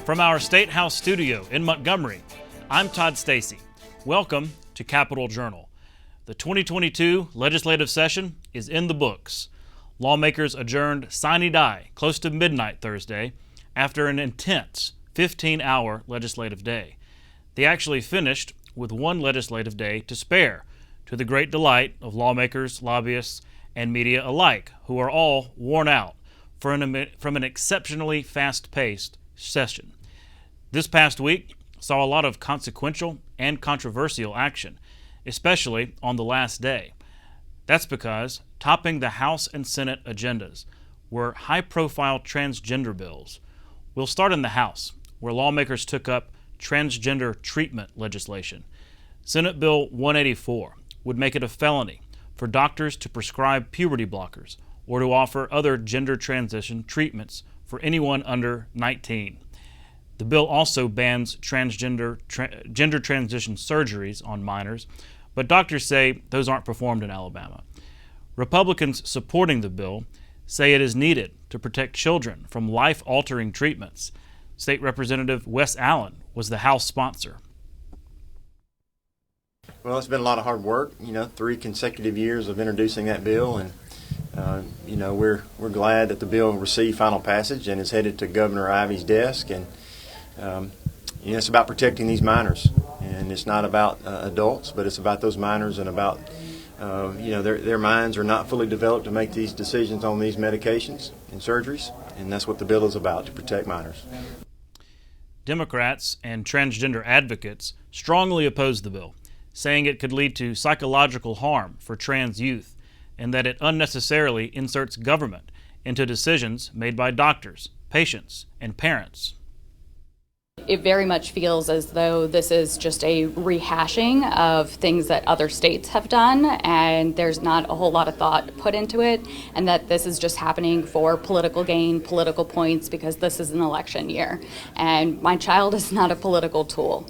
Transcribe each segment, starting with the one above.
From our State House studio in Montgomery, I'm Todd Stacy. Welcome to Capitol Journal. The 2022 legislative session is in the books. Lawmakers adjourned sine die close to midnight Thursday after an intense 15-hour legislative day. They actually finished with one legislative day to spare, to the great delight of lawmakers, lobbyists, and media alike, who are all worn out from an exceptionally fast-paced session. This past week saw a lot of consequential and controversial action, especially on the last day. That's because topping the House and Senate agendas were high-profile transgender bills. We'll start in the House, where lawmakers took up transgender treatment legislation. Senate Bill 184 would make it a felony for doctors to prescribe puberty blockers or to offer other gender transition treatments for anyone under 19. The bill also bans gender transition surgeries on minors, but doctors say those aren't performed in Alabama. Republicans supporting the bill say it is needed to protect children from life-altering treatments. State Representative Wes Allen was the House sponsor. Well, it's been a lot of hard work, 3 consecutive years of introducing that bill, and we're glad that the bill received final passage and is headed to Governor Ivey's desk. And it's about protecting these minors, and it's not about adults, but it's about those minors and about their minds are not fully developed to make these decisions on these medications and surgeries, and that's what the bill is about, to protect minors. Democrats and transgender advocates strongly oppose the bill, saying it could lead to psychological harm for trans youth and that it unnecessarily inserts government into decisions made by doctors, patients, and parents. It very much feels as though this is just a rehashing of things that other states have done, and there's not a whole lot of thought put into it, and that this is just happening for political gain, political points, because this is an election year. And my child is not a political tool.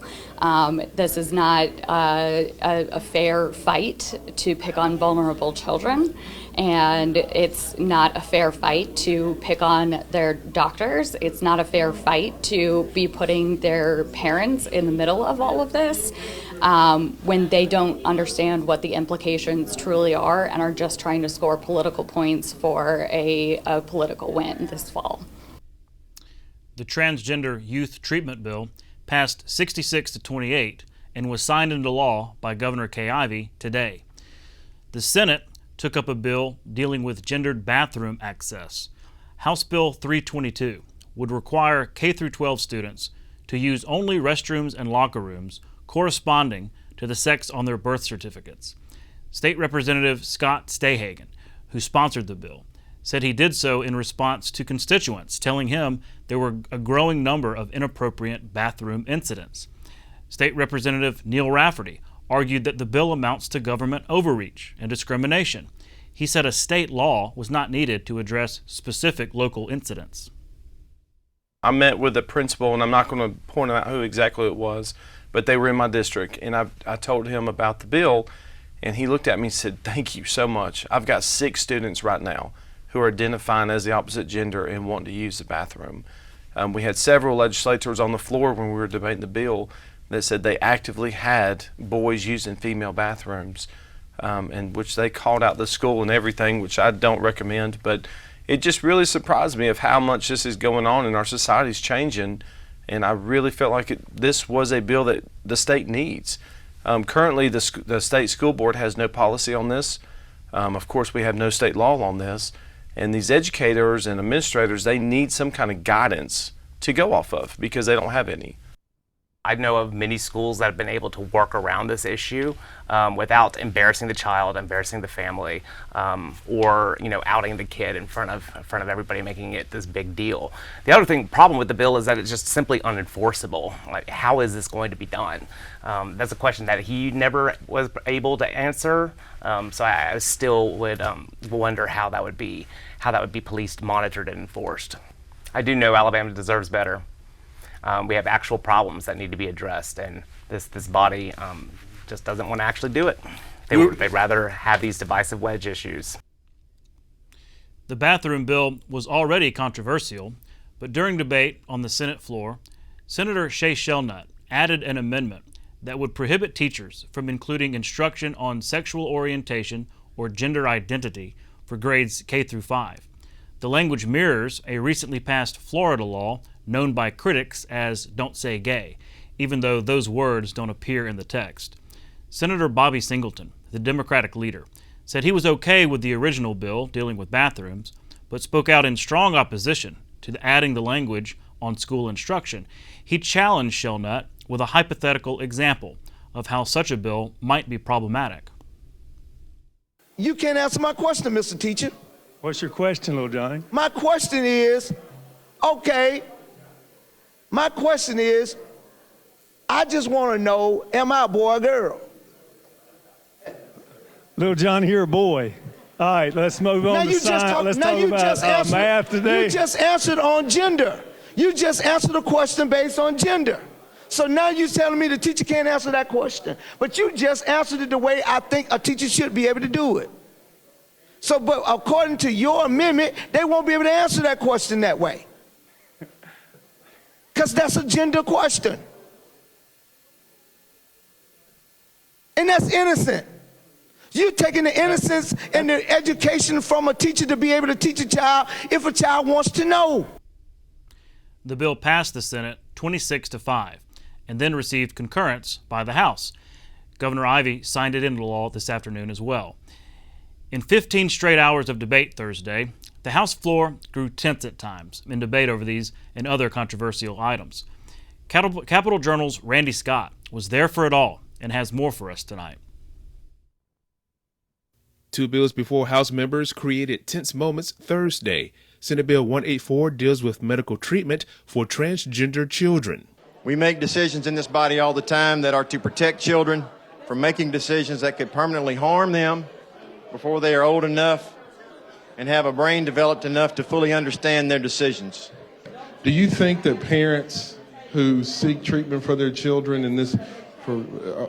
This is not a fair fight to pick on vulnerable children, and it's not a fair fight to pick on their doctors. It's not a fair fight to be putting their parents in the middle of all of this when they don't understand what the implications truly are and are just trying to score political points for a political win this fall. The Transgender Youth Treatment Bill passed 66-28 and was signed into law by Governor Kay Ivey today. The Senate took up a bill dealing with gendered bathroom access. House Bill 322 would require K-12 students to use only restrooms and locker rooms corresponding to the sex on their birth certificates. State Representative Scott Stahagen, who sponsored the bill, said he did so in response to constituents telling him there were a growing number of inappropriate bathroom incidents. State Representative Neil Rafferty argued that the bill amounts to government overreach and discrimination. He said a state law was not needed to address specific local incidents. I met with the principal, and I'm not going to point out who exactly it was, but they were in my district, and I told him about the bill, and he looked at me and said, "Thank you so much. I've got 6 students right now who are identifying as the opposite gender and want to use the bathroom." We had several legislators on the floor when we were debating the bill that said they actively had boys using female bathrooms, and which they called out the school and everything, which I don't recommend, but it just really surprised me of how much this is going on and our society's changing, and I really felt like this was a bill that the state needs. Currently, the state school board has no policy on this. Of course, we have no state law on this, and these educators and administrators, they need some kind of guidance to go off of because they don't have any. I know of many schools that have been able to work around this issue without embarrassing the child, embarrassing the family, or outing the kid in front of everybody, making it this big deal. The other problem with the bill is that it's just simply unenforceable. Like, how is this going to be done? That's a question that he never was able to answer. So I still would wonder how that would be policed, monitored, and enforced. I do know Alabama deserves better. We have actual problems that need to be addressed, and this body just doesn't want to actually do it. They'd rather have these divisive wedge issues. The bathroom bill was already controversial, but during debate on the Senate floor, Senator Shay Shelnut added an amendment that would prohibit teachers from including instruction on sexual orientation or gender identity for grades K through 5. The language mirrors a recently passed Florida law known by critics as "Don't Say Gay," even though those words don't appear in the text. Senator Bobby Singleton, the Democratic leader, said he was okay with the original bill dealing with bathrooms, but spoke out in strong opposition to adding the language on school instruction. He challenged Shelnut with a hypothetical example of how such a bill might be problematic. You can't answer my question, Mr. Teacher. What's your question, little Johnny? My question is, I just want to know, am I a boy or girl? Little Johnny, you're a boy. All right, let's move on to science. Let's talk about math today. You just answered on gender. You just answered a question based on gender. So now you're telling me the teacher can't answer that question. But you just answered it the way I think a teacher should be able to do it. So, but according to your amendment, they won't be able to answer that question that way. Because that's a gender question. And that's innocent. You're taking the innocence and the education from a teacher to be able to teach a child if a child wants to know. The bill passed the Senate 26-5 and then received concurrence by the House. Governor Ivey signed it into law this afternoon as well. In 15 straight hours of debate Thursday, the House floor grew tense at times in debate over these and other controversial items. Capitol Journal's Randy Scott was there for it all and has more for us tonight. Two bills before House members created tense moments Thursday. Senate Bill 184 deals with medical treatment for transgender children. We make decisions in this body all the time that are to protect children from making decisions that could permanently harm them before they are old enough and have a brain developed enough to fully understand their decisions. Do you think that parents who seek treatment for their children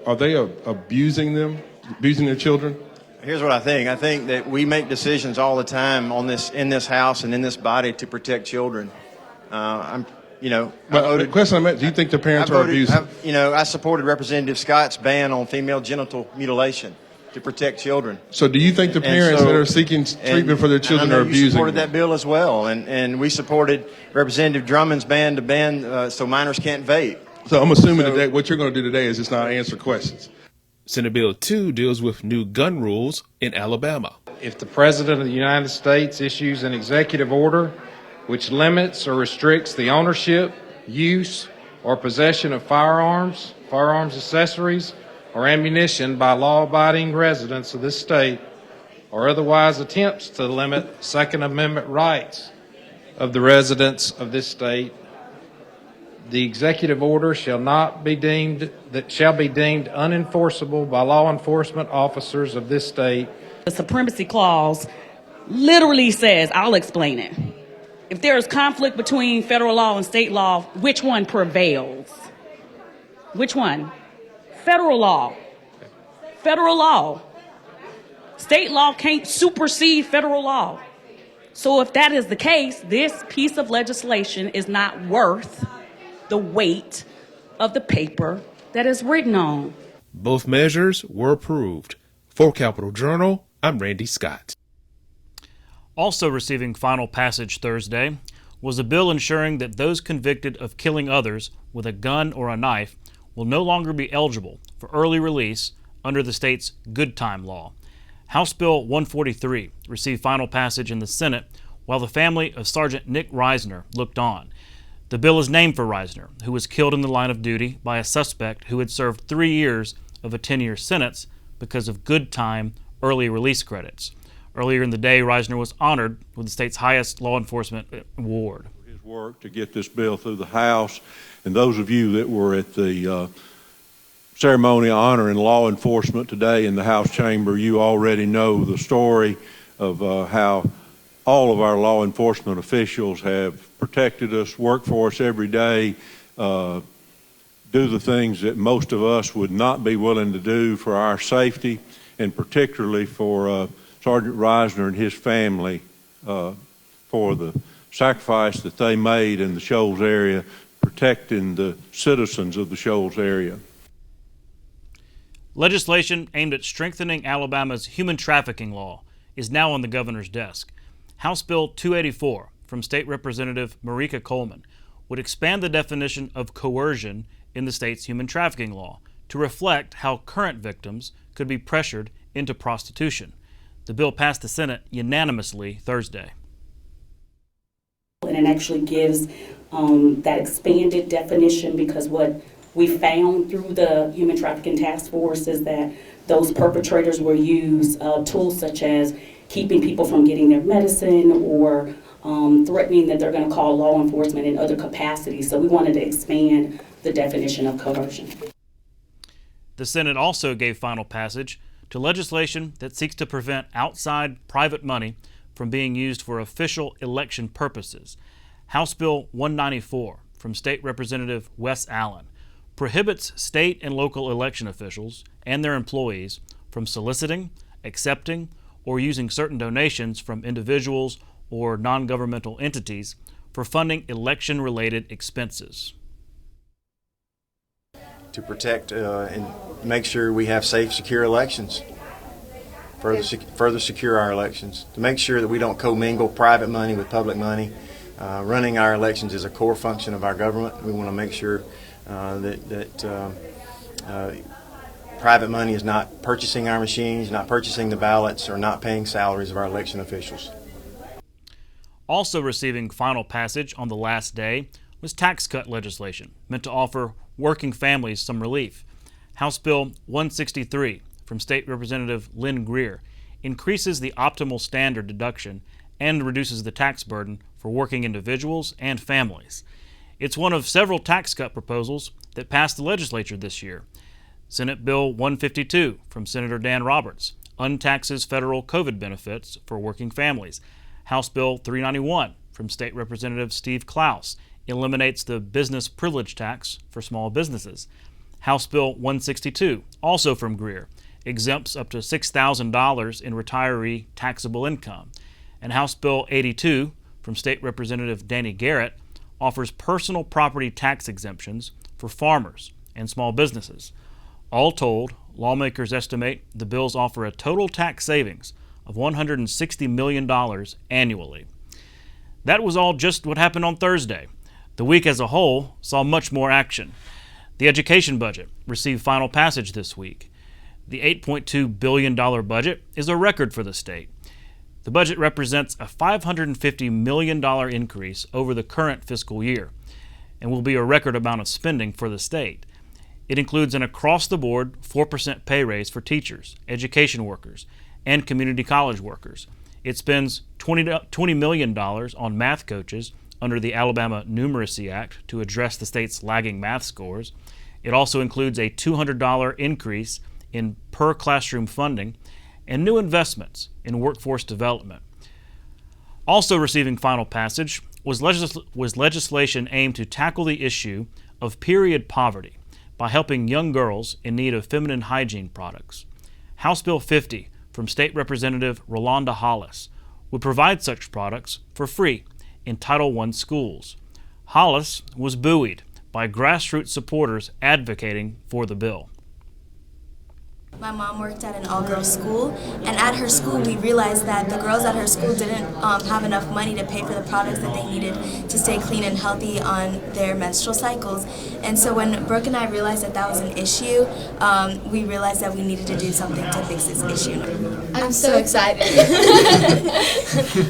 are they abusing their children? Here's what I think. I think that we make decisions all the time in this House and in this body to protect children. The question I meant, do you think the parents are abusing? I supported Representative Scott's ban on female genital mutilation to protect children. So do you think the parents that are seeking treatment for their children are abusing? You supported that bill as well, and we supported Representative Drummond's ban so minors can't vape. So I'm assuming that what you're going to do today is just not answer questions. Senate Bill 2 deals with new gun rules in Alabama. If the President of the United States issues an executive order which limits or restricts the ownership, use, or possession of firearms, firearms accessories, or ammunition by law-abiding residents of this state, or otherwise attempts to limit Second Amendment rights of the residents of this state, the executive order shall be deemed unenforceable by law enforcement officers of this state. The Supremacy Clause literally says, I'll explain it. If there is conflict between federal law and state law, which one prevails? Which one? Federal law. Federal law. State law can't supersede federal law. So if that is the case, this piece of legislation is not worth the weight of the paper that is written on. Both measures were approved. For Capitol Journal, I'm Randy Scott. Also receiving final passage Thursday was a bill ensuring that those convicted of killing others with a gun or a knife will no longer be eligible for early release under the state's good time law. House Bill 143 received final passage in the Senate while the family of Sergeant Nick Reisner looked on. The bill is named for Reisner, who was killed in the line of duty by a suspect who had served 3 years of a 10-year sentence because of good time early release credits. Earlier in the day, Reisner was honored with the state's highest law enforcement award. His work to get this bill through the House, and those of you that were at the ceremony honoring law enforcement today in the House chamber, you already know the story of how all of our law enforcement officials have protected us, work for us every day, do the things that most of us would not be willing to do for our safety, and particularly for Sergeant Reisner and his family for the sacrifice that they made in the Shoals area protecting the citizens of the Shoals area. Legislation aimed at strengthening Alabama's human trafficking law is now on the governor's desk. House Bill 284 from State Representative Marika Coleman would expand the definition of coercion in the state's human trafficking law to reflect how current victims could be pressured into prostitution. The bill passed the Senate unanimously Thursday. And it actually gives that expanded definition, because what we found through the Human Trafficking Task Force is that those perpetrators will use tools such as keeping people from getting their medicine or threatening that they're going to call law enforcement in other capacities. So we wanted to expand the definition of coercion. The Senate also gave final passage to legislation that seeks to prevent outside private money from being used for official election purposes. House Bill 194 from State Representative Wes Allen prohibits state and local election officials and their employees from soliciting, accepting, or using certain donations from individuals or non-governmental entities for funding election-related expenses. To protect and make sure we have safe, secure elections, further secure our elections, to make sure that we don't commingle private money with public money. Running our elections is a core function of our government. We want to make sure that private money is not purchasing our machines, not purchasing the ballots, or not paying salaries of our election officials. Also receiving final passage on the last day was tax cut legislation meant to offer working families some relief. House Bill 163 from State Representative Lynn Greer increases the optimal standard deduction and reduces the tax burden for working individuals and families. It's one of several tax cut proposals that passed the legislature this year. Senate Bill 152 from Senator Dan Roberts untaxes federal COVID benefits for working families. House Bill 391 from State Representative Steve Klaus eliminates the business privilege tax for small businesses. House Bill 162, also from Greer, exempts up to $6,000 in retiree taxable income. And House Bill 82 from State Representative Danny Garrett offers personal property tax exemptions for farmers and small businesses. All told, lawmakers estimate the bills offer a total tax savings of $160 million annually. That was all just what happened on Thursday. The week as a whole saw much more action. The education budget received final passage this week. The $8.2 billion budget is a record for the state. The budget represents a $550 million increase over the current fiscal year and will be a record amount of spending for the state. It includes an across-the-board 4% pay raise for teachers, education workers, and community college workers. It spends $20 million on math coaches under the Alabama Numeracy Act to address the state's lagging math scores. It also includes a $200 increase in per-classroom funding and new investments in workforce development. Also receiving final passage was legislation aimed to tackle the issue of period poverty by helping young girls in need of feminine hygiene products. House Bill 50 from State Representative Rolanda Hollis would provide such products for free in Title I schools. Hollis was buoyed by grassroots supporters advocating for the bill. My mom worked at an all-girls school, and at her school we realized that the girls at her school didn't have enough money to pay for the products that they needed to stay clean and healthy on their menstrual cycles. And so when Brooke and I realized that that was an issue, we realized that we needed to do something to fix this issue. I'm so excited.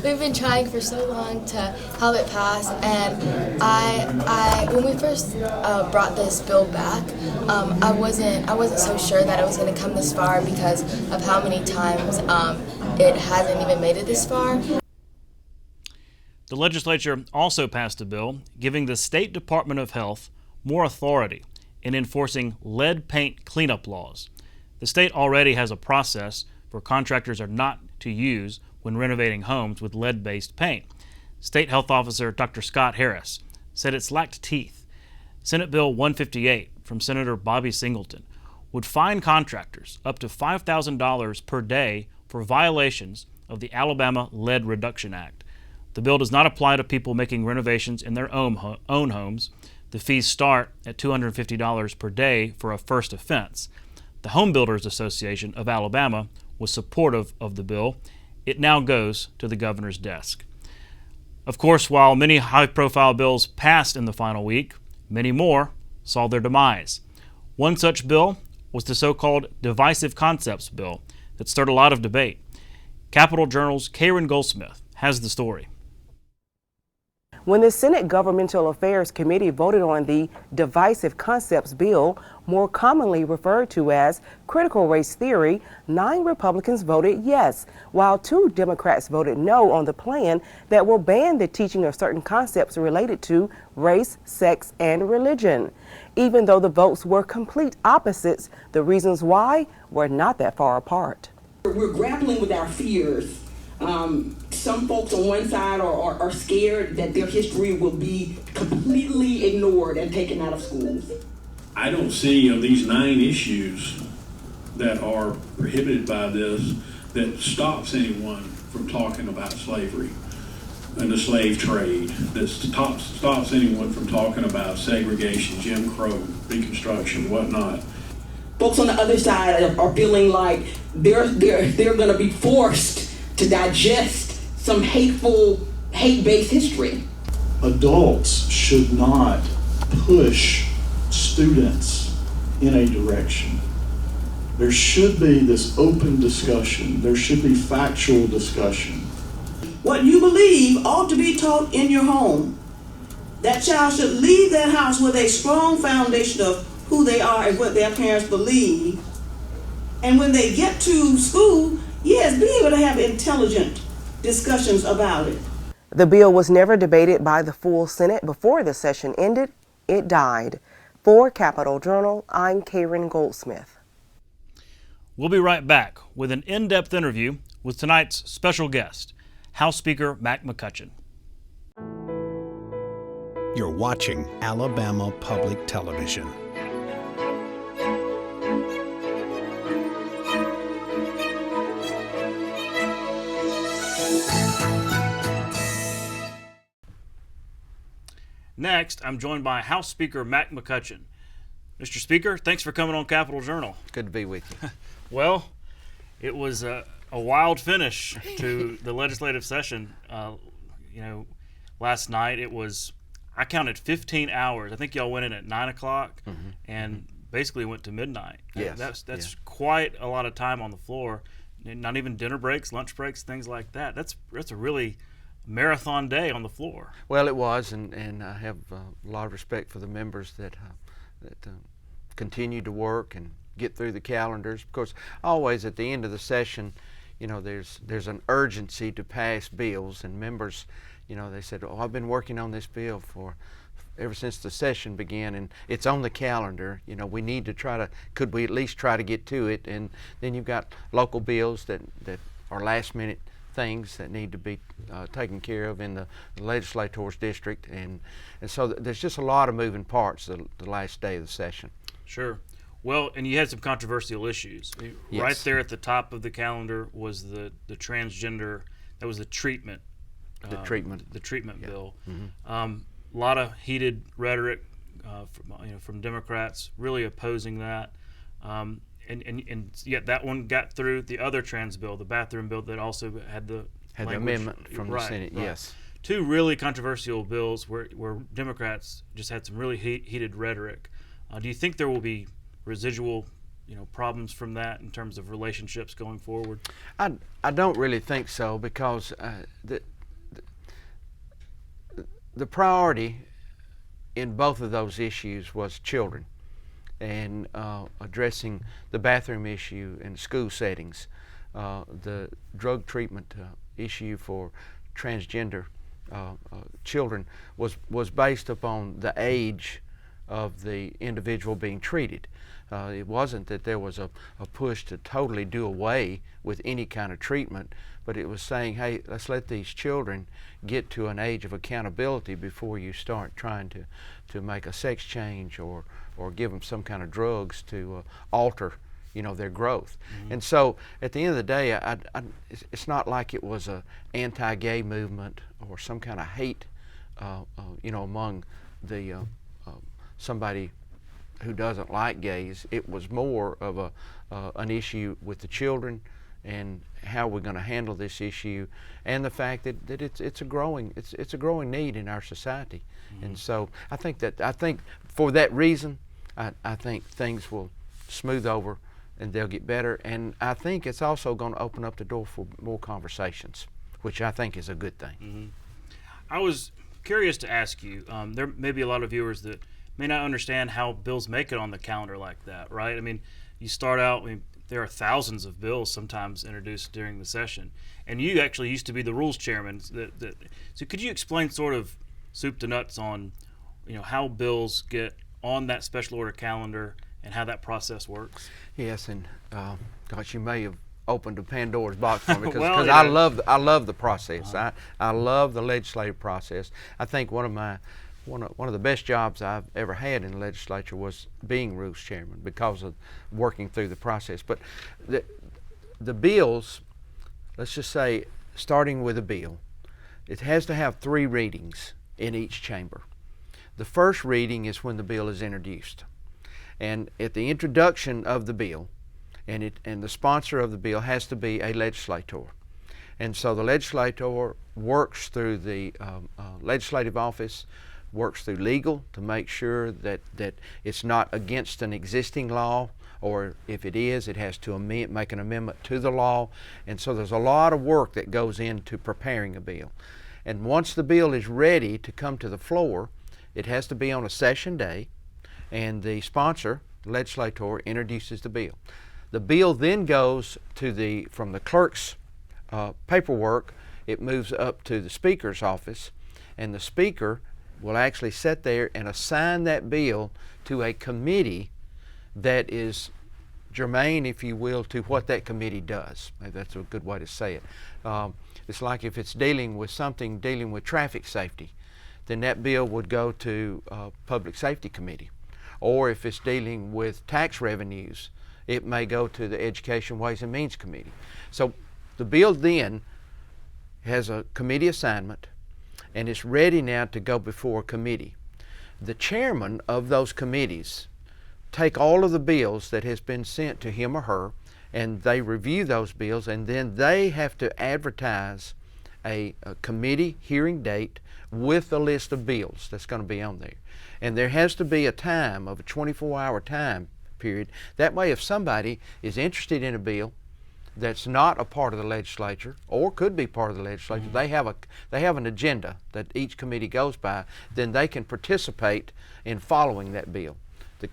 We've been trying for so long to have it pass, and I when we first brought this bill back, I wasn't so sure that it was going to come this far because of how many times it hasn't even made it this far. The legislature also passed a bill giving the State Department of Health more authority in enforcing lead paint cleanup laws. The state already has a process for contractors are not to use when renovating homes with lead-based paint. State Health Officer Dr. Scott Harris said it's lacked teeth. Senate Bill 158 from Senator Bobby Singleton would fine contractors up to $5,000 per day for violations of the Alabama Lead Reduction Act. The bill does not apply to people making renovations in their own homes, The fees start at $250 per day for a first offense. The Home Builders Association of Alabama was supportive of the bill. It now goes to the governor's desk. Of course, while many high-profile bills passed in the final week, many more saw their demise. One such bill was the so-called Divisive Concepts Bill that stirred a lot of debate. Capitol Journal's Karen Goldsmith has the story. When the Senate Governmental Affairs Committee voted on the Divisive Concepts Bill, more commonly referred to as critical race theory, 9 Republicans voted yes, while 2 Democrats voted no on the plan that will ban the teaching of certain concepts related to race, sex, and religion. Even though the votes were complete opposites, the reasons why were not that far apart. We're grappling with our fears. Some folks on one side are scared that their history will be completely ignored and taken out of schools. I don't see of these 9 issues that are prohibited by this that stops anyone from talking about slavery and the slave trade, that stops anyone from talking about segregation, Jim Crow, Reconstruction, whatnot. Folks on the other side are feeling like they're going to be forced to digest some hate-based history. Adults should not push students in a direction. There should be this open discussion. There should be factual discussion. What you believe ought to be taught in your home. That child should leave that house with a strong foundation of who they are and what their parents believe. And when they get to school, yes, be able to have intelligent discussions about it. The bill was never debated by the full Senate before the session ended. It died. For Capitol Journal, I'm Karen Goldsmith. We'll be right back with an in-depth interview with tonight's special guest, House Speaker Mac McCutcheon. You're watching Alabama Public Television. Next, I'm joined by House Speaker Mac McCutcheon. Mr. Speaker, thanks for coming on Capitol Journal. Good to be with you. Well, it was a wild finish to the legislative session. Last night I counted 15 hours. I think y'all went in at 9 o'clock and basically went to midnight. Yes. That's quite a lot of time on the floor. Not even dinner breaks, lunch breaks, things like that. That's a really marathon day on the floor. Well, it was, and I have a lot of respect for the members that continue to work and get through the calendars. Of course, always at the end of the session, there's an urgency to pass bills, and members, they said, "Oh, I've been working on this bill ever since the session began, and it's on the calendar. We need to could we at least try to get to it?" And then you've got local bills that are last minute things that need to be taken care of in the legislator's district, and so there's just a lot of moving parts the last day of the session. Sure. Well, and you had some controversial issues. Yes. Right there at the top of the calendar was the transgender. That was the treatment. The treatment bill. Mm-hmm. A lot of heated rhetoric from Democrats really opposing that. And yet that one got through. The other trans bill, the bathroom bill, that also had the amendment from the Senate. Right. Yes. 2 really controversial bills where Democrats just had some really heated rhetoric. Do you think there will be residual, problems from that in terms of relationships going forward? I don't really think so, because the priority in both of those issues was children, and addressing the bathroom issue in school settings. The drug treatment issue for transgender children was based upon the age of the individual being treated. It wasn't that there was a push to totally do away with any kind of treatment, but it was saying, hey, let's let these children get to an age of accountability before you start trying to make a sex change or give them some kind of drugs to alter their growth. Mm-hmm. And so at the end of the day, it's not like it was a anti-gay movement or some kind of hate among the somebody who doesn't like gays. It was more of an issue with the children and how we're going to handle this issue, and the fact that it's a growing need in our society. And so I think for that reason, I think things will smooth over and they'll get better. And I think it's also going to open up the door for more conversations, which I think is a good thing. I was curious to ask you, there may be a lot of viewers that may not understand how bills make it on the calendar like that, right? I mean, you start out, there are thousands of bills sometimes introduced during the session, and you actually used to be the rules chairman. So could you explain sort of soup to nuts on, how bills get on that special order calendar and how that process works? Yes, and gosh, you may have opened a Pandora's box for me because Well, I love the process. I love the legislative process. I think one of the best jobs I've ever had in the legislature was being rules chairman because of working through the process. But the bills, let's just say, starting with a bill, it has to have 3 readings in each chamber. The first reading is when the bill is introduced. And at the introduction of the bill, and the sponsor of the bill has to be a legislator. And so the legislator works through the legislative office, works through legal to make sure that it's not against an existing law, or if it is, it has to make an amendment to the law. And so there's a lot of work that goes into preparing a bill. And once the bill is ready to come to the floor, it has to be on a session day, and the sponsor, the legislator, introduces the bill. The bill then goes from the clerk's paperwork, it moves up to the speaker's office, and the speaker will actually sit there and assign that bill to a committee that is germane, if you will, to what that committee does. Maybe that's a good way to say it. It's like if it's dealing with traffic safety, then that bill would go to Public Safety Committee. Or if it's dealing with tax revenues, it may go to the Education, Ways and Means Committee. So the bill then has a committee assignment, and it's ready now to go before a committee. The chairman of those committees take all of the bills that has been sent to him or her, and they review those bills, and then they have to advertise a committee hearing date with a list of bills that's going to be on there. And there has to be a time of a 24-hour time period. That way, if somebody is interested in a bill that's not a part of the legislature or could be part of the legislature, they have an agenda that each committee goes by, then they can participate in following that bill.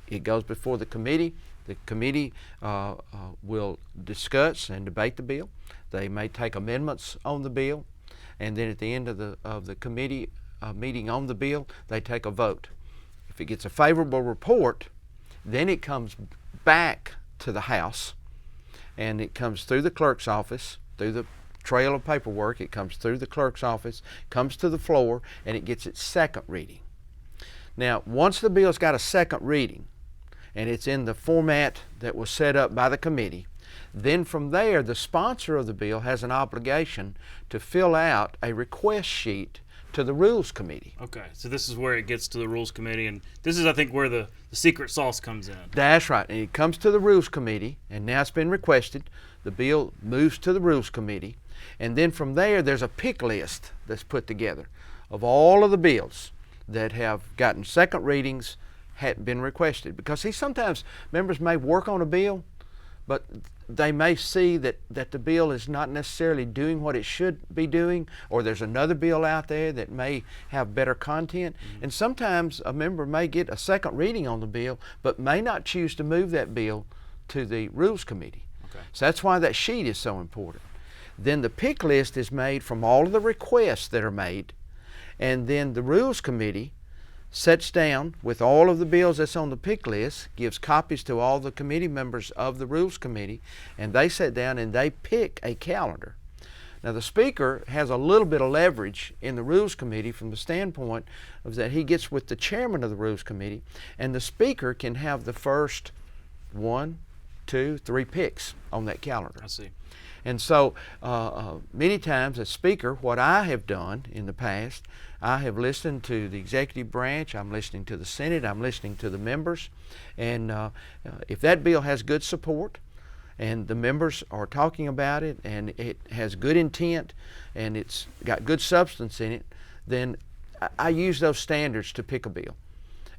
It goes before the committee. The committee will discuss and debate the bill. They may take amendments on the bill, and then at the end of the committee meeting on the bill, they take a vote. If it gets a favorable report, then it comes back to the House, and it comes through the clerk's office, through the trail of paperwork. It comes through the clerk's office, comes to the floor, and it gets its second reading. Now, once the bill's got a second reading, and it's in the format that was set up by the committee, then from there, the sponsor of the bill has an obligation to fill out a request sheet to the Rules Committee. Okay, so this is where it gets to the Rules Committee, and this is, I think, where the secret sauce comes in. That's right, and it comes to the Rules Committee, and now it's been requested. The bill moves to the Rules Committee, and then from there, there's a pick list that's put together of all of the bills that have gotten second readings, had been requested. Because sometimes members may work on a bill, but they may see that the bill is not necessarily doing what it should be doing, or there's another bill out there that may have better content. And sometimes a member may get a second reading on the bill, but may not choose to move that bill to the Rules Committee. Okay. So that's why that sheet is so important. Then the pick list is made from all of the requests that are made, and then the Rules Committee sits down with all of the bills that's on the pick list, gives copies to all the committee members of the Rules Committee, and they sit down and they pick a calendar. Now, the Speaker has a little bit of leverage in the Rules Committee from the standpoint of that he gets with the chairman of the Rules Committee, and the Speaker can have the first 1, 2, 3 picks on that calendar. I see. And so many times as Speaker, what I have done in the past, I have listened to the executive branch, I'm listening to the Senate, I'm listening to the members, and if that bill has good support and the members are talking about it and it has good intent and it's got good substance in it, then I use those standards to pick a bill.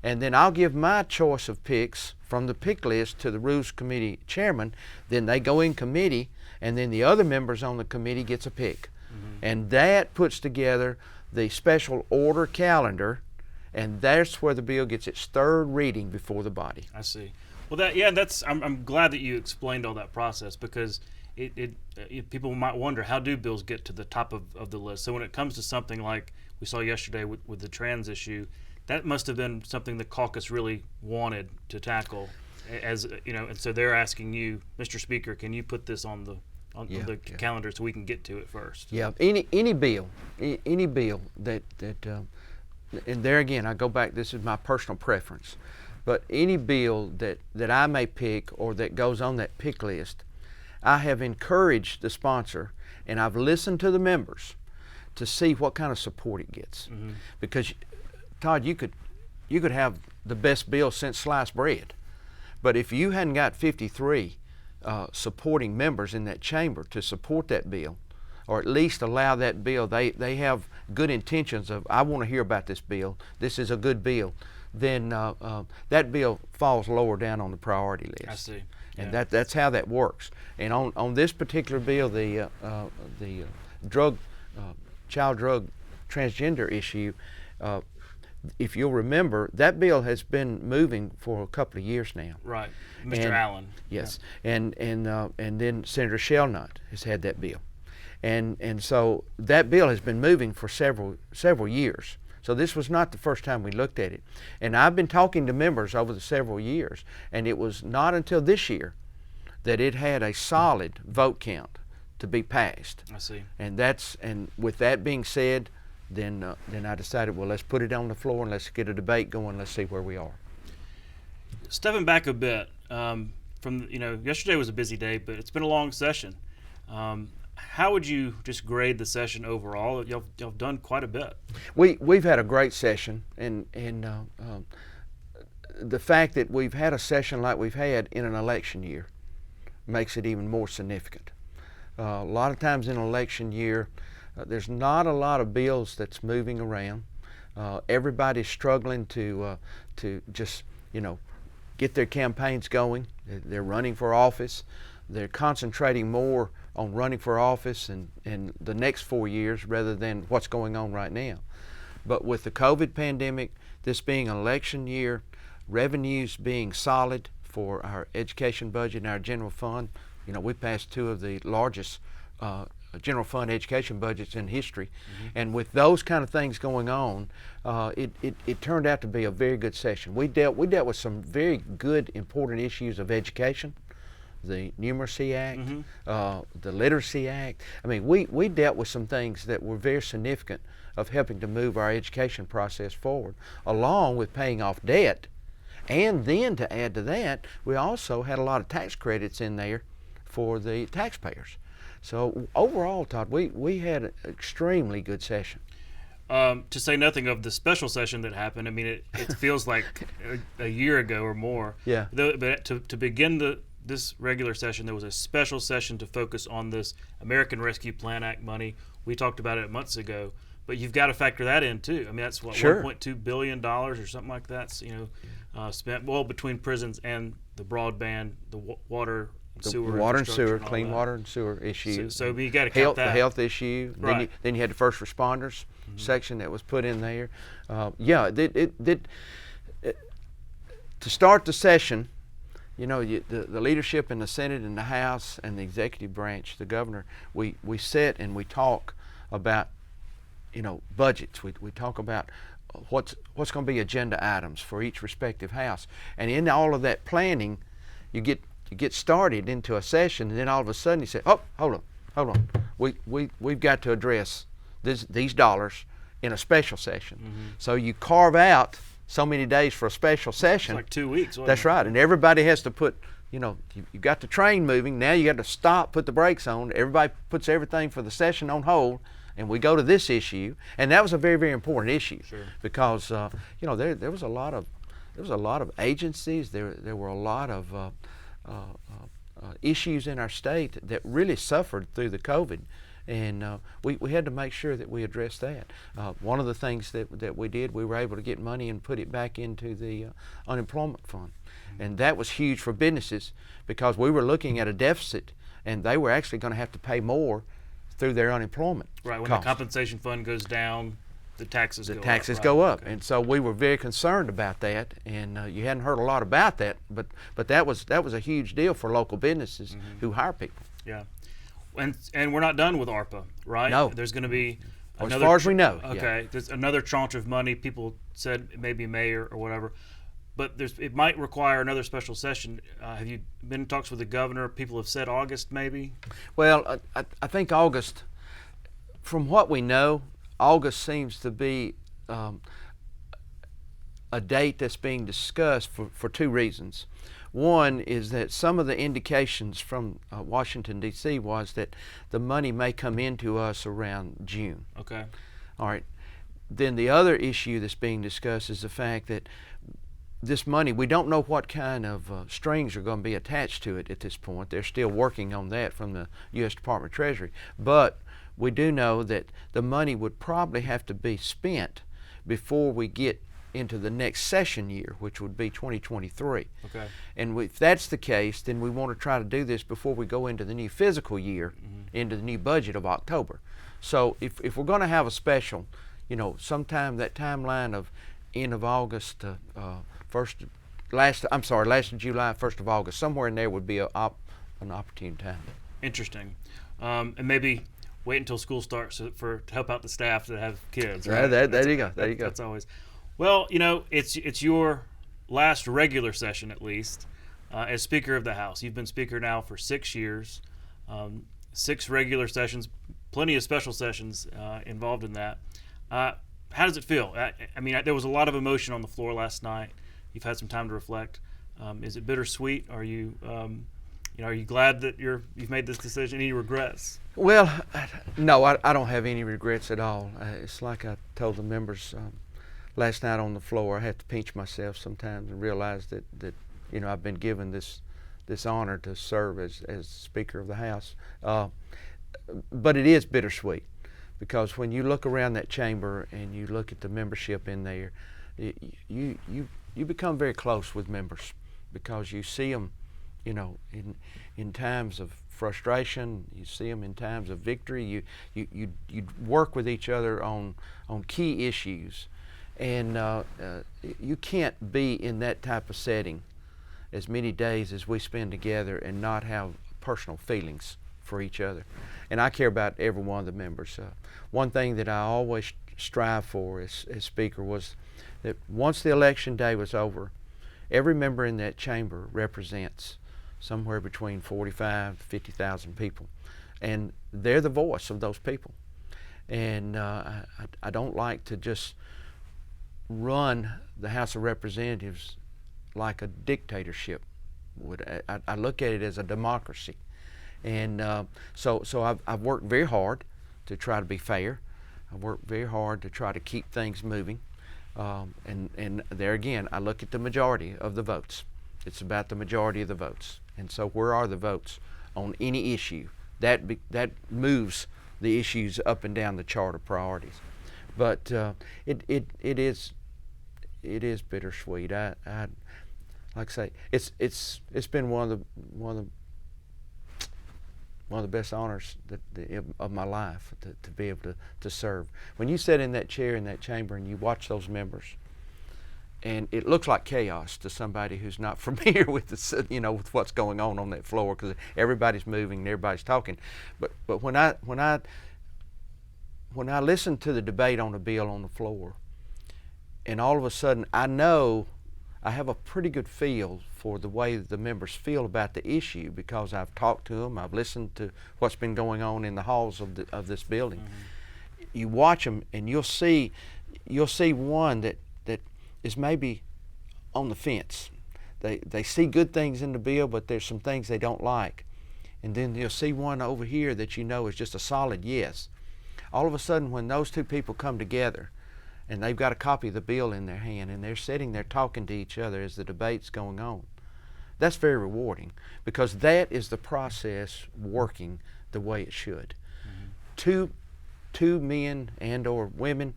And then I'll give my choice of picks from the pick list to the Rules Committee chairman. Then they go in committee, and then the other members on the committee gets a pick. And that puts together the special order calendar, and that's where the bill gets its third reading before the body. I see. Well, I'm glad that you explained all that process, because people might wonder, how do bills get to the top of the list? So when it comes to something like we saw yesterday with the trans issue, that must have been something the caucus really wanted to tackle, as you know, and so they're asking you, Mr. Speaker, can you put this on the calendar so we can get to it first? Yeah, any bill that and there again I go back, this is my personal preference, but any bill that I may pick or that goes on that pick list, I have encouraged the sponsor and I've listened to the members to see what kind of support it gets. Because Todd, you could have the best bill since sliced bread, but if you hadn't got 53 supporting members in that chamber to support that bill, or at least allow that bill, they have good intentions of, I want to hear about this bill, this is a good bill, then that bill falls lower down on the priority list. I see. And that's how that works. And on this particular bill, the child drug transgender issue, if you'll remember, that bill has been moving for a couple of years now. Right, Mr. Allen. Yes, and then Senator Shelnut has had that bill, and so that bill has been moving for several years. So this was not the first time we looked at it, and I've been talking to members over the several years, and it was not until this year that it had a solid vote count to be passed. I see. And with that being said, then I decided, well, let's put it on the floor and let's get a debate going. Let's see where we are. Stepping back a bit, yesterday was a busy day, but it's been a long session. How would you just grade the session overall? Y'all done quite a bit. We've had a great session, and the fact that we've had a session like we've had in an election year makes it even more significant. A lot of times in an election year, there's not a lot of bills that's moving around. Everybody's struggling to just get their campaigns going. They're running for office. They're concentrating more on running for office in the next 4 years rather than what's going on right now. But with the COVID pandemic, this being an election year, revenues being solid for our education budget and our general fund, we passed two of the largest general fund education budgets in history. And with those kind of things going on, it turned out to be a very good session. We dealt with some very good, important issues of education, the Numeracy Act, the Literacy Act. I mean, we dealt with some things that were very significant of helping to move our education process forward, along with paying off debt. And then to add to that, we also had a lot of tax credits in there for the taxpayers. So overall, Todd, we had an extremely good session. To say nothing of the special session that happened. I mean, it feels like a year ago or more. Yeah. But to begin this regular session, there was a special session to focus on this American Rescue Plan Act money. We talked about it months ago, but you've got to factor that in too. I mean, that's what, sure. $1.2 billion or something like that. Spent between prisons and the broadband, the water. Sewer water and sewer, and clean water and sewer issue. So you got to count that. The health issue. Right. Then you had the first responders section that was put in there. To start the session, the leadership in the Senate and the House and the executive branch, the governor, we sit and we talk about, budgets. We talk about what's going to be agenda items for each respective house, and in all of that planning, you get started into a session, and then all of a sudden you say, "Oh, hold on, we've got to address these dollars in a special session." So you carve out so many days for a special session. It's like 2 weeks. That's right, and everybody has to put you got the train moving. Now you got to stop, put the brakes on. Everybody puts everything for the session on hold, and we go to this issue. And that was a very, very important issue because there was a lot of agencies. There were a lot of issues in our state that really suffered through the COVID. And we had to make sure that we addressed that. One of the things that we did, we were able to get money and put it back into the unemployment fund. And that was huge for businesses because we were looking at a deficit and they were actually going to have to pay more through their unemployment Right, when cost. the compensation fund goes down, the taxes go up. The taxes go up. And so we were very concerned about that, and you hadn't heard a lot about that, but that was a huge deal for local businesses who hire people. Yeah. And we're not done with ARPA, right? No. There's going to be as far as we know. Okay. There's another tranche of money. People said maybe May or whatever, but it might require another special session. Have you been in talks with the governor? People have said August maybe. Well, I think August. From what we know, August seems to be a date that's being discussed for two reasons. One is that some of the indications from Washington, D.C. was that the money may come into us around June. Okay. All right. Then the other issue that's being discussed is the fact that this money, we don't know what kind of strings are going to be attached to it at this point. They're still working on that from the U.S. Department of Treasury. But we do know that the money would probably have to be spent before we get into the next session year, which would be 2023. Okay. And if that's the case, then we want to try to do this before we go into the new fiscal year, into the new budget of October. So if we're going to have a special, sometime that timeline of end of August, last of July, 1st of August, somewhere in there would be an opportune time. Interesting. And maybe wait until school starts to help out the staff that have kids. Right? There you go. That's always. Well, it's your last regular session, at least, as Speaker of the House. You've been Speaker now for 6 years, 6 regular sessions, plenty of special sessions involved in that. How does it feel? I mean, there was a lot of emotion on the floor last night. You've had some time to reflect. Is it bittersweet? Are you glad that you've made this decision? Any regrets? Well, no, I don't have any regrets at all. It's like I told the members last night on the floor. I have to pinch myself sometimes and realize that I've been given this honor to serve as Speaker of the House. But it is bittersweet because when you look around that chamber and you look at the membership in there, you become very close with members because you see them, in times of frustration. You see them in times of victory. You work with each other on key issues. And you can't be in that type of setting as many days as we spend together and not have personal feelings for each other. And I care about every one of the members. One thing that I always strive for as Speaker was that once the election day was over, every member in that chamber represents somewhere between 45,000 to 50,000 people. And they're the voice of those people. And I don't like to just run the House of Representatives like a dictatorship would. I look at it as a democracy. And so I've worked very hard to try to be fair. I've worked very hard to try to keep things moving. And there again, I look at the majority of the votes. It's about the majority of the votes. And so where are the votes on any issue? That moves the issues up and down the chart of priorities. But it is bittersweet. I like I say, it's been one of the best honors of my life to be able to serve. When you sit in that chair in that chamber and you watch those members, and it looks like chaos to somebody who's not familiar with with what's going on that floor because everybody's moving and everybody's talking. But when I listen to the debate on the bill on the floor, and all of a sudden I know I have a pretty good feel for the way the members feel about the issue because I've talked to them, I've listened to what's been going on in the halls of this building. You watch them and you'll see one that is maybe on the fence. they see good things in the bill, but there's some things they don't like. And then you'll see one over here that you know is just a solid yes. All of a sudden, when those two people come together and they've got a copy of the bill in their hand and they're sitting there talking to each other as the debate's going on, that's very rewarding, because that is the process working the way it should. Two men and or women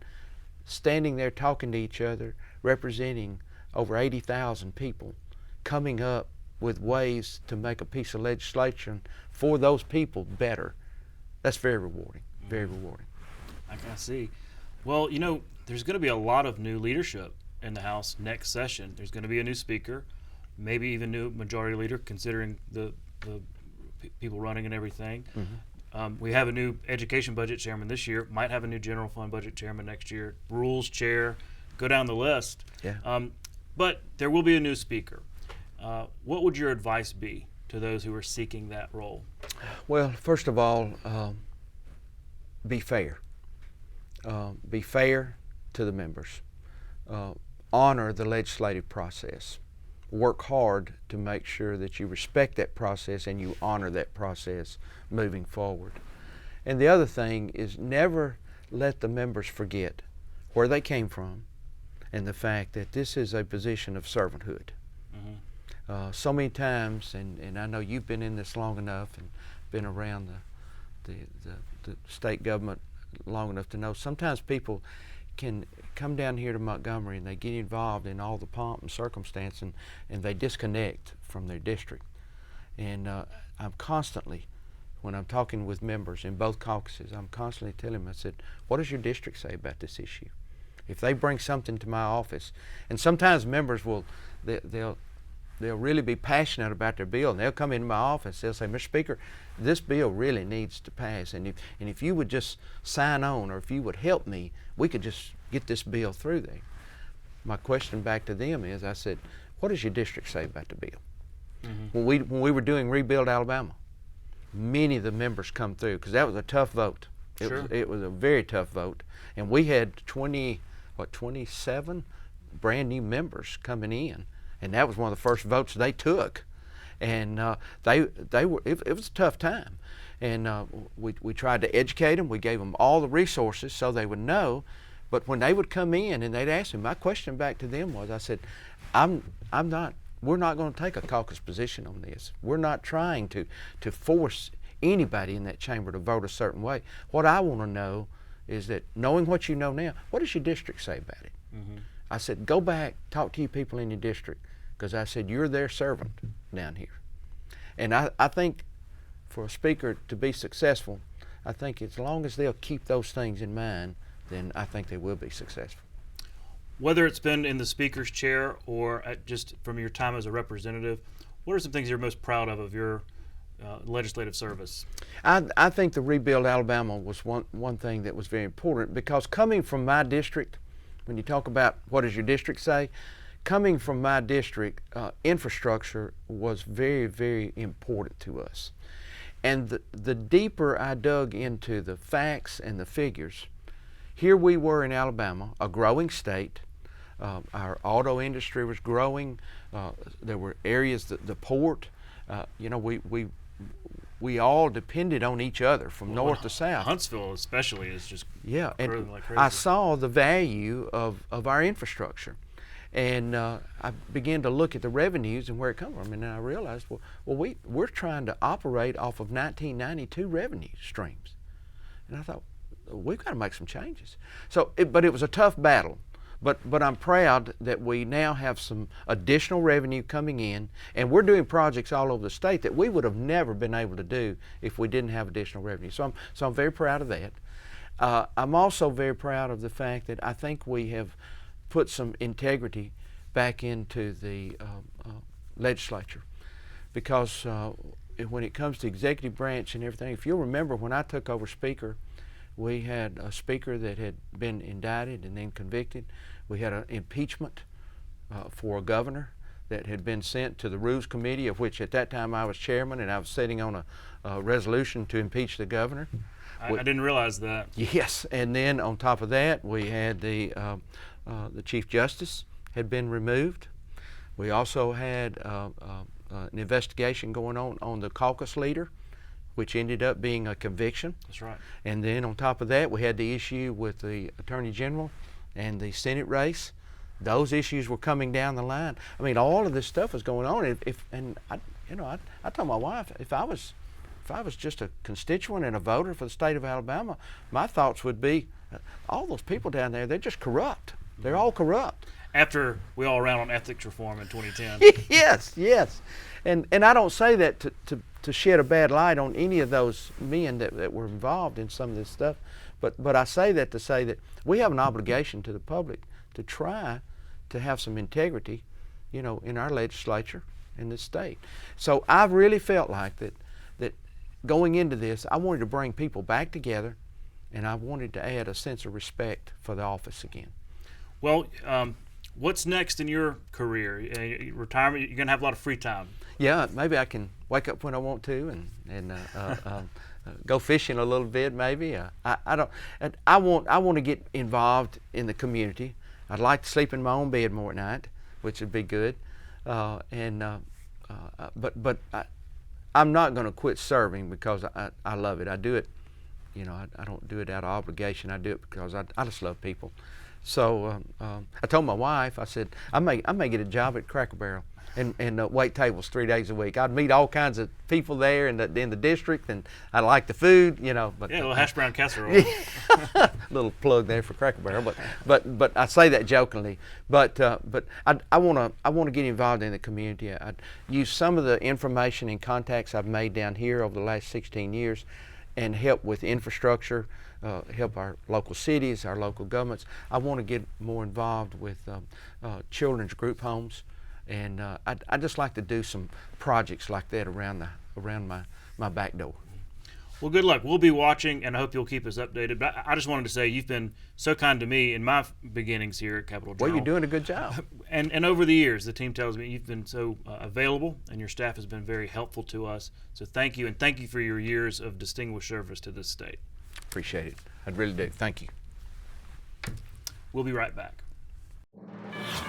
standing there talking to each other, representing over 80,000 people, coming up with ways to make a piece of legislation for those people better. That's very rewarding, very rewarding. I can see. Well, you know, there's going to be a lot of new leadership in the House next session. There's going to be a new speaker, maybe even new majority leader, considering the people running and everything. We have a new education budget chairman this year, might have a new general fund budget chairman next year, rules chair, go down the list. Yeah. But there will be a new speaker. What would your advice be to those who are seeking that role? Well, first of all, be fair. Be fair to the members. Honor the legislative process. Work hard to make sure that you respect that process and you honor that process moving forward. And the other thing is, never let the members forget where they came from and the fact that this is a position of servanthood. So many times, and I know you've been in this long enough and been around the state government long enough to know, sometimes people can come down here to Montgomery and they get involved in all the pomp and circumstance, and they disconnect from their district. And I'm constantly, when I'm talking with members in both caucuses, I'm constantly telling them, I said, what does your district say about this issue? If they bring something to my office, and sometimes members will, they'll really be passionate about their bill, and they'll come into my office, they'll say, Mr. Speaker, this bill really needs to pass, and if you would just sign on, or if you would help me, we could just get this bill through there. My question back to them is, I said, what does your district say about the bill? When we were doing Rebuild Alabama, many of the members come through, because that was a tough vote. It was a very tough vote, and we had 27 brand new members coming in. And that was one of the first votes they took, and it was a tough time. And we tried to educate them. We gave them all the resources so they would know. But when they would come in and they'd ask me, my question back to them was, I said, we're not going to take a caucus position on this. We're not trying to force anybody in that chamber to vote a certain way. What I want to know is that, knowing what you know now, what does your district say about it? I said, go back, talk to your people in your district, because I said, you're their servant down here. And I think for a speaker to be successful, I think as long as they'll keep those things in mind, then I think they will be successful. Whether it's been in the speaker's chair or just from your time as a representative, what are some things you're most proud of your legislative service? I think the Rebuild Alabama was one thing that was very important, because coming from my district, when you talk about what does your district say, coming from my district, infrastructure was very, very important to us. And the deeper I dug into the facts and the figures, here we were in Alabama, a growing state. Our auto industry was growing. There were areas, the port, we all depended on each other from north to south. Huntsville especially is just growing like crazy. I saw the value of our infrastructure. And I began to look at the revenues and where it comes from, and then I realized, we're trying to operate off of 1992 revenue streams. And I thought, we've got to make some changes. But it was a tough battle. But I'm proud that we now have some additional revenue coming in, and we're doing projects all over the state that we would have never been able to do if we didn't have additional revenue. So I'm very proud of that. I'm also very proud of the fact that I think we have put some integrity back into the legislature, because when it comes to executive branch and everything, if you'll remember, when I took over Speaker, we had a Speaker that had been indicted and then convicted. We had an impeachment for a governor that had been sent to the Rules Committee, of which at that time I was chairman, and I was sitting on a resolution to impeach the governor. I didn't realize that. Yes, and then on top of that, we had the Chief Justice had been removed. We also had an investigation going on the caucus leader, which ended up being a conviction. That's right. And then on top of that, we had the issue with the Attorney General and the Senate race. Those issues were coming down the line. I mean, all of this stuff was going on. I told my wife, if I was just a constituent and a voter for the state of Alabama, my thoughts would be, all those people down there, they're just corrupt. They're all corrupt. After we all ran on ethics reform in 2010. Yes. And I don't say that to shed a bad light on any of those men that were involved in some of this stuff, but I say that to say that we have an obligation to the public to try to have some integrity, in our legislature in this state. So I've really felt like that going into this, I wanted to bring people back together, and I wanted to add a sense of respect for the office again. Well, what's next in your career? Retirement, you're going to have a lot of free time. Yeah, maybe I can wake up when I want to and go fishing a little bit. Maybe I want to get involved in the community. I'd like to sleep in my own bed more at night, which would be good. But I'm not going to quit serving because I love it. I do it. I don't do it out of obligation. I do it because I just love people. So I told my wife, I said, I may get a job at Cracker Barrel and wait tables 3 days a week. I'd meet all kinds of people there in the district, and I like the food, But, yeah, a little hash brown casserole. Little plug there for Cracker Barrel, but I say that jokingly. But I want to get involved in the community. I'd use some of the information and contacts I've made down here over the last 16 years, and help with infrastructure. Help our local cities, our local governments. I want to get more involved with children's group homes, and I'd just like to do some projects like that around my back door. Well, good luck. We'll be watching, and I hope you'll keep us updated. But I just wanted to say you've been so kind to me in my beginnings here at Capital Journal. Well, you're doing a good job. And over the years, the team tells me you've been so available, and your staff has been very helpful to us. So thank you, and thank you for your years of distinguished service to this state. Appreciate it. I really do. Thank you. We'll be right back.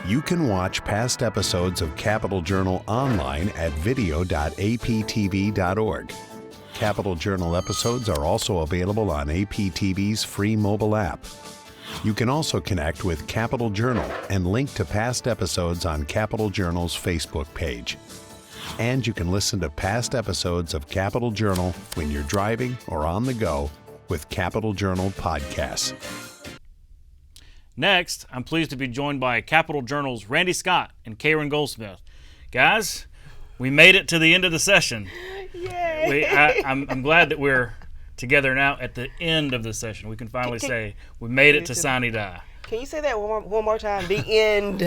You can watch past episodes of Capital Journal online at video.aptv.org. Capital Journal episodes are also available on APTV's free mobile app. You can also connect with Capital Journal and link to past episodes on Capital Journal's Facebook page. And you can listen to past episodes of Capital Journal when you're driving or on the go with Capital Journal podcasts. Next, I'm pleased to be joined by Capital Journal's Randy Scott and Karen Goldsmith. Guys, we made it to the end of the session. Yay! I'm glad that we're together now at the end of the session. We can finally say we made it to sine die. Can you say that one more time? The end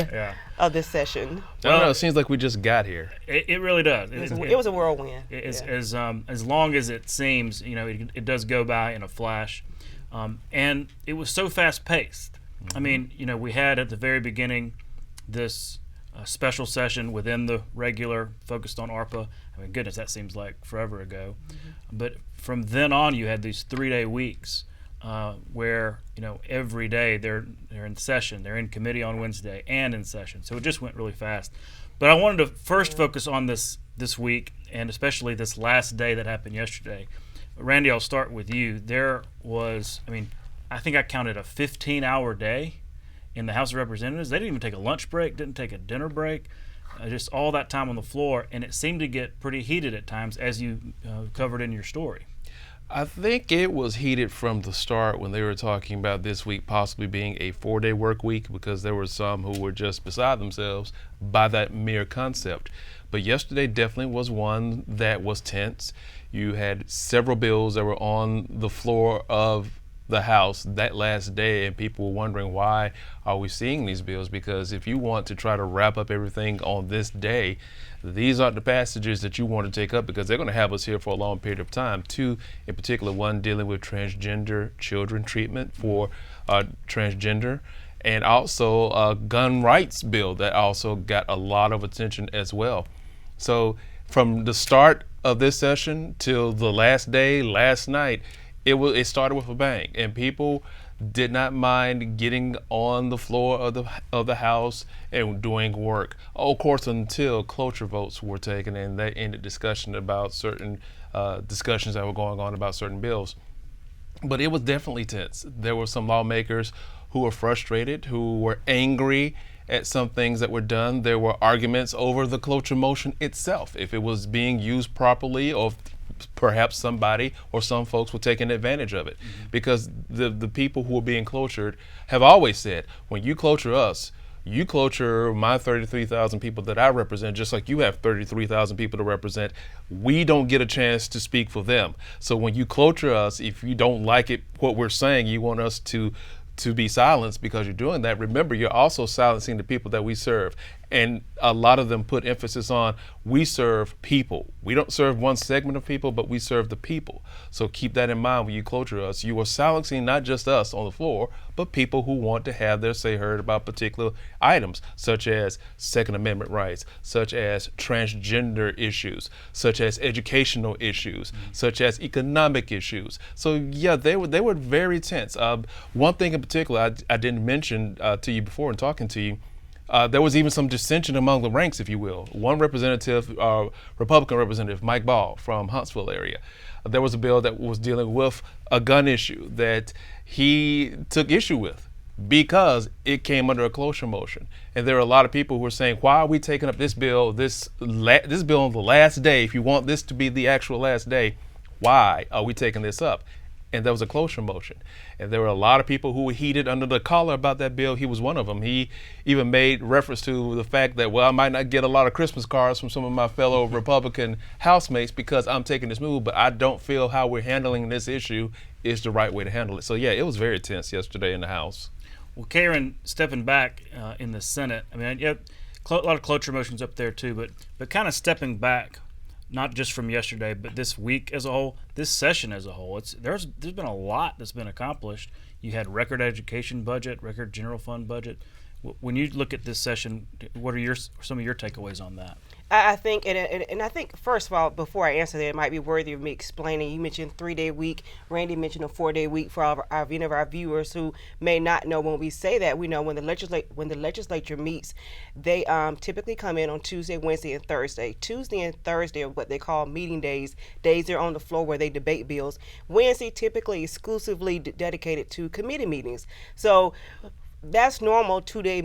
of this session. I don't know. It seems like we just got here. It really does. It was a whirlwind. As long as it seems, it does go by in a flash, and it was so fast paced. I mean, we had at the very beginning this special session within the regular focused on ARPA. I mean, goodness, that seems like forever ago. But from then on, you had these 3-day weeks where every day they're in session. They're in committee on Wednesday and in session. So it just went really fast. But I wanted to first focus on this week, and especially this last day that happened yesterday. Randy, I'll start with you. There was, I think I counted a 15-hour day in the House of Representatives. They didn't even take a lunch break, didn't take a dinner break, just all that time on the floor, and it seemed to get pretty heated at times, as you covered in your story. I think it was heated from the start when they were talking about this week possibly being a 4-day work week, because there were some who were just beside themselves by that mere concept. But yesterday definitely was one that was tense. You had several bills that were on the floor of the House that last day, and people were wondering, why are we seeing these bills? Because if you want to try to wrap up everything on this day, these aren't the passages that you want to take up, because they're going to have us here for a long period of time. Two in particular, one dealing with transgender children treatment for transgender, and also a gun rights bill that also got a lot of attention as well. So from the start of this session till the last day, last night, it started with a bang, and people did not mind getting on the floor of the House and doing work. Of course, until cloture votes were taken and that ended discussion about certain discussions that were going on about certain bills. But it was definitely tense. There were some lawmakers who were frustrated, who were angry at some things that were done. There were arguments over the cloture motion itself, if it was being used properly, or perhaps somebody or some folks were taking advantage of it. Because the people who are being clotured have always said, when you cloture us, you cloture my 33,000 people that I represent, just like you have 33,000 people to represent. We don't get a chance to speak for them. So when you cloture us, if you don't like it, what we're saying, you want us to be silenced because you're doing that, remember, you're also silencing the people that we serve. And a lot of them put emphasis on, we serve people. We don't serve one segment of people, but we serve the people. So keep that in mind when you cloture us. You are silencing not just us on the floor, but people who want to have their say heard about particular items, such as Second Amendment rights, such as transgender issues, such as educational issues, such as economic issues. So yeah, they were very tense. One thing in particular I didn't mention to you before in talking to you, there was even some dissension among the ranks, if you will. One representative, Republican representative, Mike Ball from Huntsville area, there was a bill that was dealing with a gun issue that he took issue with because it came under a cloture motion. And there are a lot of people who were saying, why are we taking up this bill, this bill on the last day? If you want this to be the actual last day, why are we taking this up? And there was a cloture motion. And there were a lot of people who were heated under the collar about that bill. He was one of them. He even made reference to the fact that, well, I might not get a lot of Christmas cards from some of my fellow Republican housemates because I'm taking this move, but I don't feel how we're handling this issue is the right way to handle it. So yeah, it was very tense yesterday in the House. Well, Karen, stepping back in the Senate, I mean, a lot of cloture motions up there too, but kind of stepping back, not just from yesterday, but this week as a whole, this session as a whole, there's been a lot that's been accomplished. You had record education budget, record general fund budget. When you look at this session, what are some of your takeaways on that? I think, and I think, first of all, before I answer that, it might be worthy of me explaining. You mentioned 3-day week. Randy mentioned a 4-day week for any of our viewers who may not know. When we say that, we know when the legislature meets, they typically come in on Tuesday, Wednesday, and Thursday. Tuesday and Thursday are what they call meeting days. Days they're on the floor where they debate bills. Wednesday typically exclusively dedicated to committee meetings. So that's normal 2-day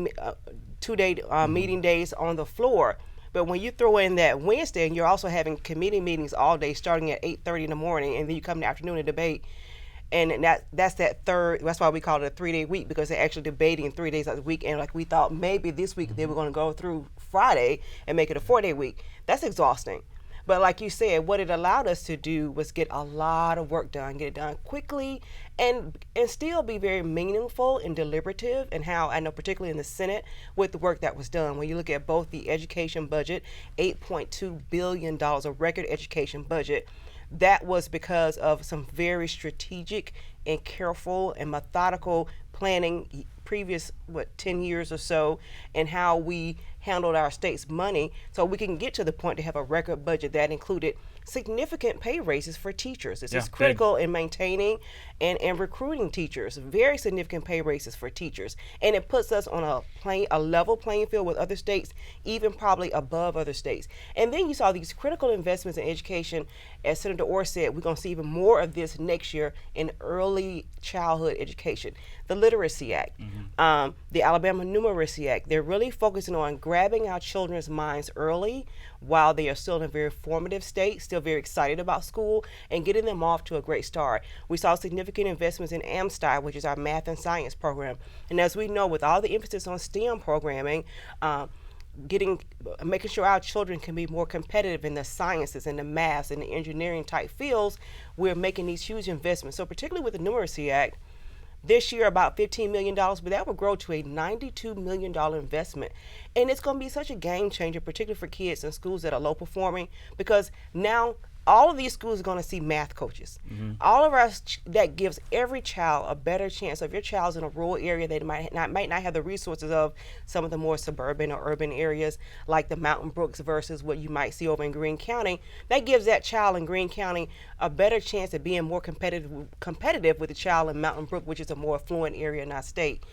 meeting days on the floor. But when you throw in that Wednesday and you're also having committee meetings all day starting at 8:30 in the morning, and then you come in the afternoon and debate, and that's that third, that's why we call it a 3-day week, because they're actually debating 3 days out of the week. And like we thought maybe this week they were going to go through Friday and make it a 4-day week. That's exhausting. But like you said, what it allowed us to do was get a lot of work done, get it done quickly, and still be very meaningful and deliberative. And how I know, particularly in the Senate, with the work that was done. When you look at both the education budget, $8.2 billion, a record education budget, that was because of some very strategic and careful and methodical planning previous 10 years or so, and how we handled our state's money so we can get to the point to have a record budget that included significant pay raises for teachers. This is critical in maintaining and recruiting teachers. Very significant pay raises for teachers, and it puts us on a level playing field with other states, even probably above other states. And then you saw these critical investments in education. As Senator Orr said, we're going to see even more of this next year in early childhood education. The Literacy Act, the Alabama Numeracy Act, they're really focusing on grabbing our children's minds early while they are still in a very formative state, still very excited about school, and getting them off to a great start. We saw significant investments in AMSTI, which is our math and science program. And as we know, with all the emphasis on STEM programming, making sure our children can be more competitive in the sciences and the maths and the engineering type fields, we're making these huge investments. So particularly with the Numeracy Act, this year about $15 million, but that will grow to a $92 million investment. And it's going to be such a game changer, particularly for kids in schools that are low performing, because now all of these schools are going to see math coaches. All of us, that gives every child a better chance. So if your child's in a rural area, they might not have the resources of some of the more suburban or urban areas like the Mountain Brooks versus what you might see over in Greene County. That gives that child in Greene County a better chance of being more competitive with the child in Mountain Brook, which is a more affluent area in our state.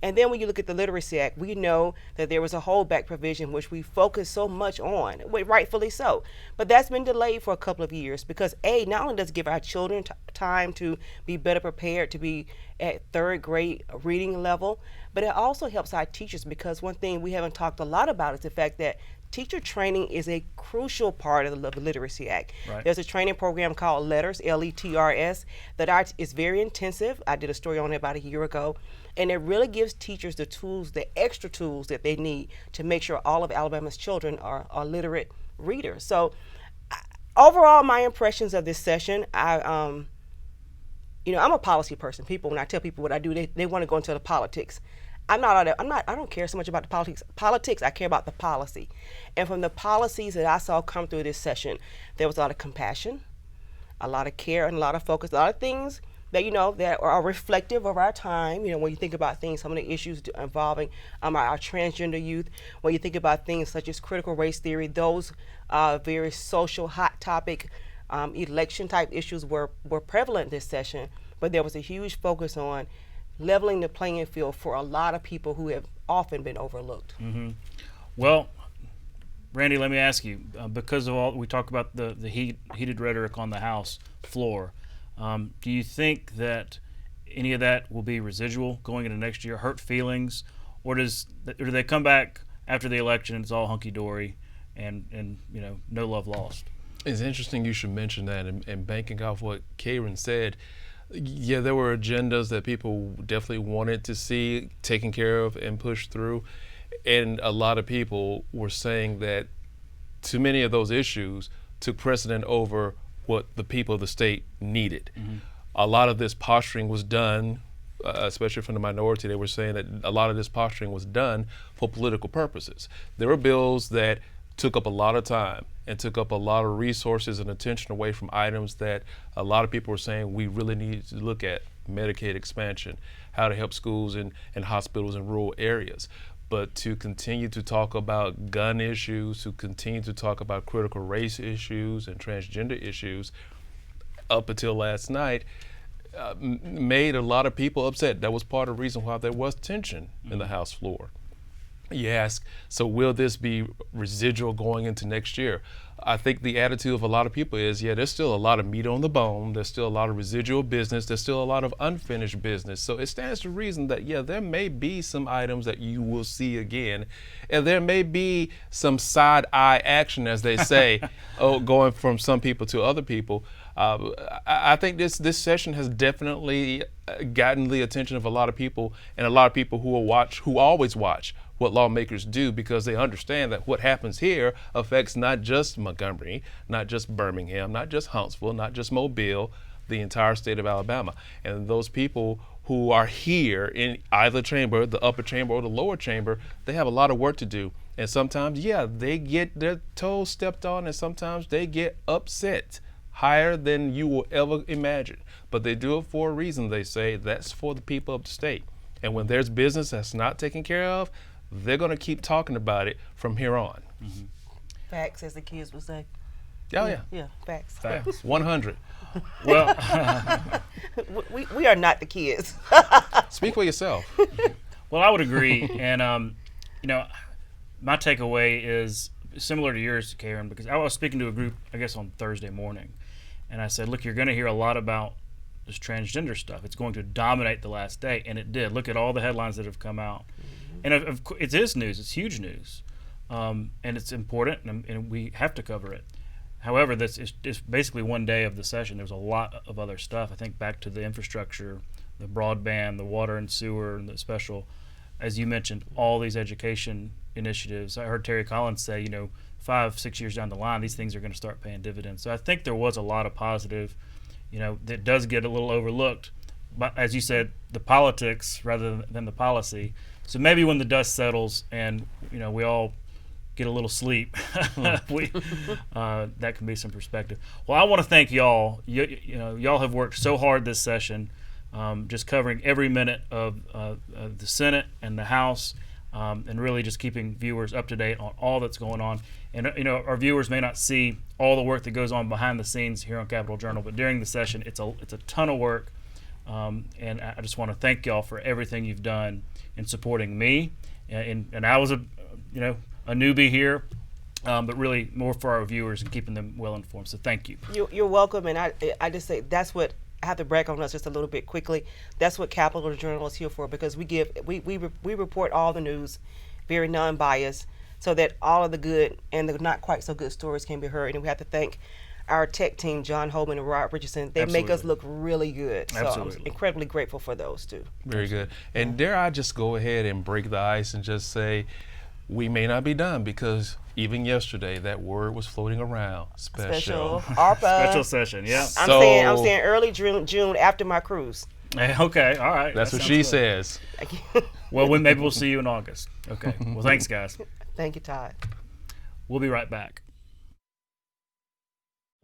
And then when you look at the Literacy Act, we know that there was a holdback provision which we focused so much on, rightfully so. But that's been delayed for a couple of years because not only does it give our children time to be better prepared to be at third grade reading level, but it also helps our teachers because one thing we haven't talked a lot about is the fact that teacher training is a crucial part of the Literacy Act. Right. There's a training program called LETRS, L-E-T-R-S, that is very intensive. I did a story on it about a year ago. And it really gives teachers the tools, the extra tools that they need to make sure all of Alabama's children are literate readers. So overall, my impressions of this session, I'm a policy person. When I tell people what I do, they want to go into the politics. I don't care so much about the politics. I care about the policy. And from the policies that I saw come through this session, there was a lot of compassion, a lot of care, and a lot of focus, a lot of things that that are reflective of our time. When you think about things, some of the issues involving our transgender youth, when you think about things such as critical race theory, those very social hot topic election type issues were prevalent this session, but there was a huge focus on leveling the playing field for a lot of people who have often been overlooked. Well, Randy, let me ask you, because of all we talk about the heated rhetoric on the House floor, do you think that any of that will be residual going into next year, hurt feelings, or do they come back after the election and it's all hunky-dory and no love lost? It's interesting you should mention that, and banking off what Karen said, yeah, there were agendas that people definitely wanted to see taken care of and pushed through, and a lot of people were saying that too many of those issues took precedent over what the people of the state needed. A lot of this posturing was done, especially from the minority. They were saying that a lot of this posturing was done for political purposes. There were bills that took up a lot of time and took up a lot of resources and attention away from items that a lot of people were saying we really need to look at: Medicaid expansion, how to help schools and hospitals in rural areas. But to continue to talk about gun issues, to continue to talk about critical race issues and transgender issues up until last night made a lot of people upset. That was part of the reason why there was tension in the House floor. You ask, so will this be residual going into next year? I think the attitude of a lot of people is, yeah, there's still a lot of meat on the bone. There's still a lot of residual business. There's still a lot of unfinished business. So it stands to reason that, yeah, there may be some items that you will see again. And there may be some side eye action, as they say, going from some people to other people. I think this session has definitely gotten the attention of a lot of people, and a lot of people who always watch what lawmakers do, because they understand that what happens here affects not just Montgomery, not just Birmingham, not just Huntsville, not just Mobile, the entire state of Alabama. And those people who are here in either chamber, the upper chamber or the lower chamber, they have a lot of work to do. And sometimes, yeah, they get their toes stepped on, and sometimes they get upset higher than you will ever imagine. But they do it for a reason. They say that's for the people of the state. And when there's business that's not taken care of, they're going to keep talking about it from here on. Facts, as the kids would say. Oh, yeah. Yeah, facts. Facts. 100. Well, we are not the kids. Speak for yourself. Well, I would agree. And, my takeaway is similar to yours, Karen, because I was speaking to a group, I guess, on Thursday morning. And I said, look, you're going to hear a lot about this transgender stuff. It's going to dominate the last day. And it did. Look at all the headlines that have come out. And it is news. It's huge news. And it's important, and we have to cover it. However, this is just basically one day of the session. There's a lot of other stuff. I think back to the infrastructure, the broadband, the water and sewer, and the special, as you mentioned, all these education initiatives. I heard Terry Collins say, 5-6 years down the line, these things are going to start paying dividends. So I think there was a lot of positive, that does get a little overlooked. But as you said, the politics rather than the policy. So maybe when the dust settles and we all get a little sleep. That can be some perspective. Well, I want to thank y'all. Y'all have worked so hard this session, just covering every minute of the Senate and the House, and really just keeping viewers up to date on all that's going on. And our viewers may not see all the work that goes on behind the scenes here on Capitol Journal, but during the session, it's a ton of work. And I just want to thank y'all for everything you've done in supporting me. And I was a newbie here, but really more for our viewers and keeping them well informed. So thank you. You're welcome. And I just say that's what I have to brag on us just a little bit quickly. That's what Capitol Journal is here for, because we report all the news, very non-biased, so that all of the good and the not quite so good stories can be heard. And we have to thank our tech team, John Holman and Rob Richardson. They make us look really good. So I'm incredibly grateful for those too. Very good. And dare I just go ahead and break the ice and just say, we may not be done, because even yesterday that word was floating around. Special. ARPA. Special session, yeah. I'm saying early June after my cruise. Okay, all right. That's what she says. Well, maybe we'll see you in August. Okay. Well, thanks, guys. Thank you, Todd. We'll be right back.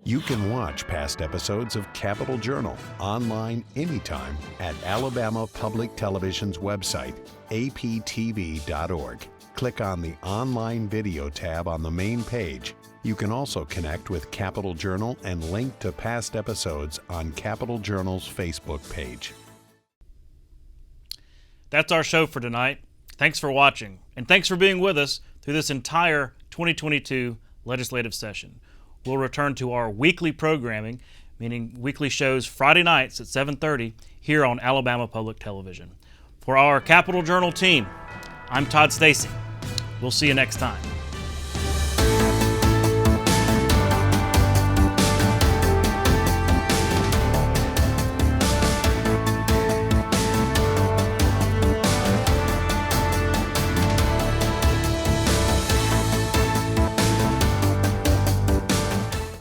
You can watch past episodes of Capitol Journal online anytime at Alabama Public Television's website, aptv.org. Click on the Online Video tab on the main page. You can also connect with Capitol Journal and link to past episodes on Capitol Journal's Facebook page. That's our show for tonight. Thanks for watching, and thanks for being with us through this entire 2022 legislative session. We'll return to our weekly programming, meaning weekly shows Friday nights at 7:30 here on Alabama Public Television. For our Capitol Journal team, I'm Todd Stacy. We'll see you next time.